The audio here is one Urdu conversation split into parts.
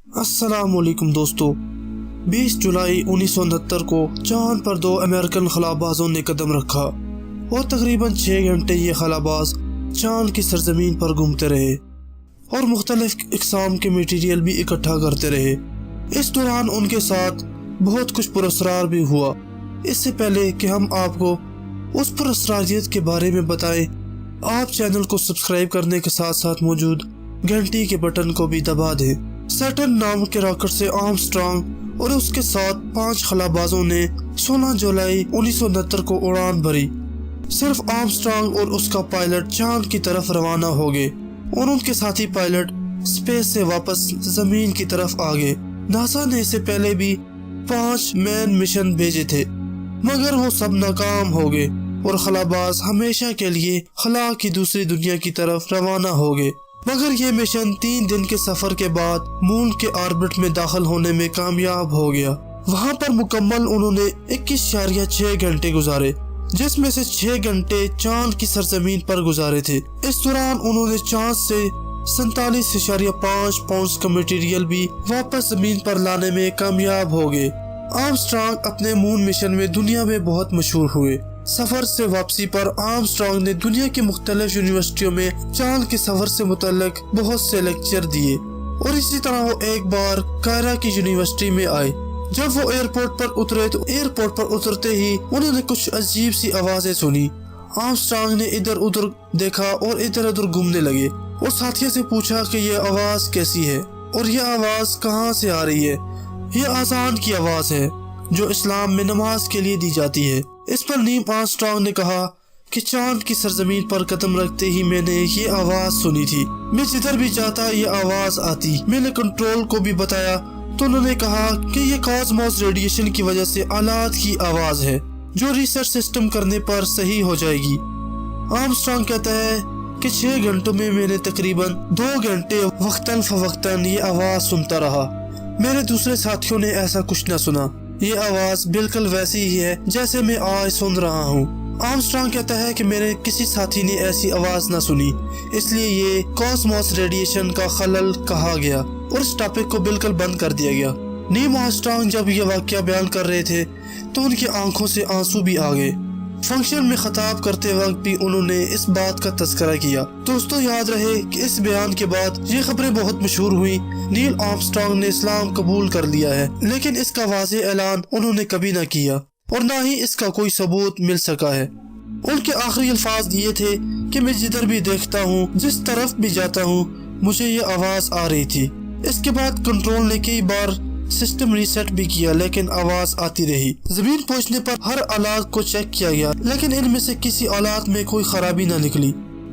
السلام علیکم دوستو، 20 جولائی 1969 کو چاند پر 2 امریکن خلابازوں نے قدم رکھا اور تقریباً 6 گھنٹے یہ خلاباز چاند کی سرزمین پر گھومتے رہے اور مختلف اقسام کے میٹیریل بھی اکٹھا کرتے رہے۔ اس دوران ان کے ساتھ بہت کچھ پراسرار بھی ہوا۔ اس سے پہلے کہ ہم آپ کو اس پراسراریت کے بارے میں بتائیں، آپ چینل کو سبسکرائب کرنے کے ساتھ ساتھ موجود گھنٹی کے بٹن کو بھی دبا دیں۔ سیٹرن نام کے راکٹ سے آرمسٹرانگ اور اس کے ساتھ 5 خلابازوں نے 16 جولائی 1969 کو اڑان بھری۔ صرف آرمسٹرانگ اور اس کا پائلٹ چاند کی طرف روانہ ہو گئے اور ان کے ساتھی پائلٹ اسپیس سے واپس زمین کی طرف آ گئے۔ ناسا نے اس سے پہلے بھی 5 مین مشن بھیجے تھے، مگر وہ سب ناکام ہو گئے اور خلاباز ہمیشہ کے لیے خلا کی دوسری دنیا کی طرف روانہ ہو گئے۔ مگر یہ مشن 3 دن کے سفر کے بعد مون کے آربٹ میں داخل ہونے میں کامیاب ہو گیا۔ وہاں پر مکمل انہوں نے 21.6 گھنٹے گزارے، جس میں سے 6 گھنٹے چاند کی سرزمین پر گزارے تھے۔ اس دوران انہوں نے چاند سے 47.5 پاؤنڈز کا میٹیریل بھی واپس زمین پر لانے میں کامیاب ہو گئے۔ آرمسٹرانگ اپنے مون مشن میں دنیا میں بہت مشہور ہوئے۔ سفر سے واپسی پر آرمسٹرانگ نے دنیا کی مختلف یونیورسٹیوں میں چاند کے سفر سے متعلق بہت سے لیکچر دیے، اور اسی طرح وہ ایک بار قاہرہ کی یونیورسٹی میں آئے۔ جب وہ ایئرپورٹ پر اترے تو ایئرپورٹ پر اترتے ہی انہوں نے کچھ عجیب سی آوازیں سنی۔ آرمسٹرانگ نے ادھر ادھر دیکھا اور ادھر ادھر گھومنے لگے اور ساتھیوں سے پوچھا کہ یہ آواز کیسی ہے اور یہ آواز کہاں سے آ رہی ہے۔ یہ اذان کی آواز ہے جو اسلام میں نماز کے لیے دی جاتی ہے۔ اس پر نیل آرمسٹرانگ نے کہا کہ چاند کی سرزمین پر قدم رکھتے ہی میں نے یہ آواز سنی تھی، میں جدھر بھی جاتا یہ آواز آتی۔ میں نے کنٹرول کو بھی بتایا تو انہوں نے کہا کہ یہ کاسموس ریڈیشن کی وجہ سے آلات کی آواز ہے جو ریسرچ سسٹم کرنے پر صحیح ہو جائے گی۔ آرمسٹرانگ کہتا ہے کہ 6 گھنٹوں میں نے تقریباً 2 گھنٹے وقتاً فوقتاً یہ آواز سنتا رہا۔ میرے دوسرے ساتھیوں نے ایسا کچھ نہ سنا۔ یہ آواز بالکل ویسی ہی ہے جیسے میں آج سن رہا ہوں۔ آرمسٹرانگ کہتا ہے کہ میرے کسی ساتھی نے ایسی آواز نہ سنی، اس لیے یہ کاسموس ریڈیشن کا خلل کہا گیا اور اس ٹاپک کو بالکل بند کر دیا گیا۔ نیل آرمسٹرانگ جب یہ واقعہ بیان کر رہے تھے تو ان کی آنکھوں سے آنسو بھی آ گئے۔ فنکشن میں خطاب کرتے وقت بھی انہوں نے اس بات کا تذکرہ کیا۔ دوستو یاد رہے کہ اس بیان کے بعد یہ خبریں بہت مشہور ہوئیں۔ نیل آرمسٹرانگ نے اسلام قبول کر لیا ہے، لیکن اس کا واضح اعلان انہوں نے کبھی نہ کیا اور نہ ہی اس کا کوئی ثبوت مل سکا ہے۔ ان کے آخری الفاظ یہ تھے کہ میں جدھر بھی دیکھتا ہوں، جس طرف بھی جاتا ہوں، مجھے یہ آواز آ رہی تھی۔ اس کے بعد کنٹرول نے کئی بار سسٹم ریسیٹ بھی کیا لیکن آواز آتی رہی۔ زمین پہنچنے پر ہر آلات کو چیک کیا گیا لیکن ان میں سے کسی آلات میں کوئی خرابی نہ نکلی۔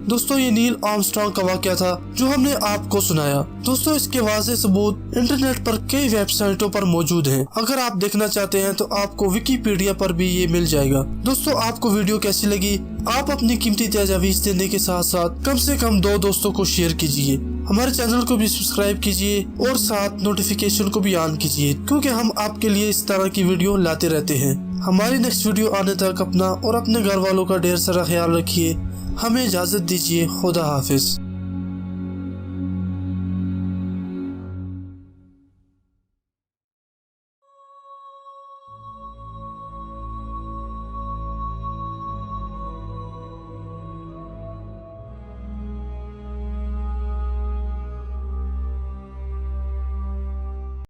دوستو یہ نیل آرمسٹرانگ کا واقعہ تھا جو ہم نے آپ کو سنایا۔ دوستو اس کے واضح ثبوت انٹرنیٹ پر کئی ویب سائٹوں پر موجود ہیں۔ اگر آپ دیکھنا چاہتے ہیں تو آپ کو ویکیپیڈیا پر بھی یہ مل جائے گا۔ دوستو آپ کو ویڈیو کیسی لگی؟ آپ اپنی قیمتی تجاویز دینے کے ساتھ ساتھ کم سے کم 2 دوستوں کو شیئر کیجیے۔ ہمارے چینل کو بھی سبسکرائب کیجیے اور ساتھ نوٹیفیکیشن کو بھی آن کیجیے، کیونکہ ہم آپ کے لیے اس طرح کی ویڈیو لاتے رہتے ہیں۔ ہماری نیکسٹ ویڈیو آنے تک اپنا اور اپنے گھر والوں کا ڈھیر سارا خیال رکھیے۔ ہمیں اجازت دیجیے۔ خدا حافظ۔